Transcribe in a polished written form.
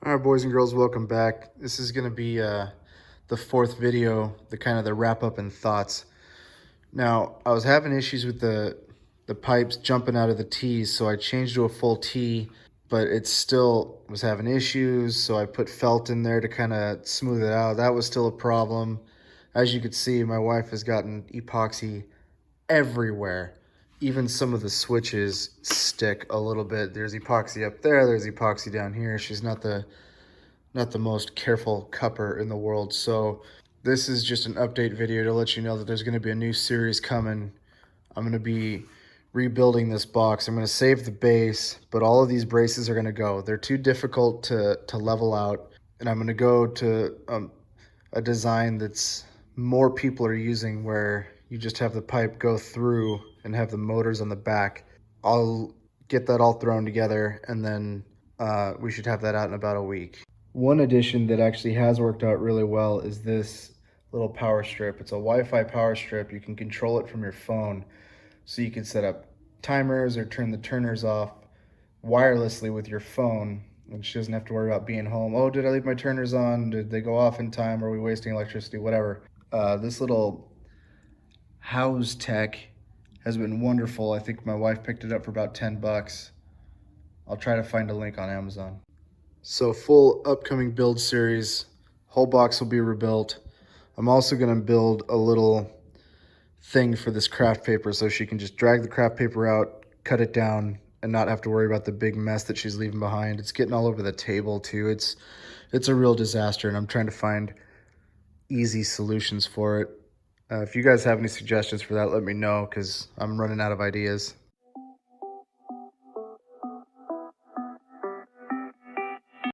All right, boys and girls, welcome back. This is going to be the fourth video, the wrap up and thoughts. Now, I was having issues with the pipes jumping out of the T's, so I changed to a full T, but it still was having issues, so I put felt in there to kind of smooth it out. That was still a problem. As you could see, my wife has gotten epoxy everywhere. Even some of the switches stick a little bit. There's epoxy up there, there's epoxy down here. She's not the most careful cupper in the world. So this is just an update video to let you know that there's going to be a new series coming. I'm going to be rebuilding this box. I'm going to save the base, but all of these braces are going to go. They're too difficult to level out, and I'm going to go to a design that's more people are using, where you just have the pipe go through and have the motors on the back. I'll get that all thrown together, and then we should have that out in about a week. One addition that actually has worked out really well is this little power strip. It's a Wi-Fi power strip. You can control it from your phone. So you can set up timers or turn the turners off wirelessly with your phone. And she doesn't have to worry about being home. Oh, did I leave my turners on? Did they go off in time? Are we wasting electricity? Whatever. This little house tech has been wonderful. I think my wife picked it up for about 10 bucks. I'll try to find a link on Amazon. So full upcoming build series, whole box will be rebuilt. I'm also gonna build a little thing for this craft paper so she can just drag the craft paper out, cut it down, and not have to worry about the big mess that she's leaving behind. It's getting all over the table too. It's a real disaster, and I'm trying to find easy solutions for it. If you guys have any suggestions for that, let me know, because I'm running out of ideas.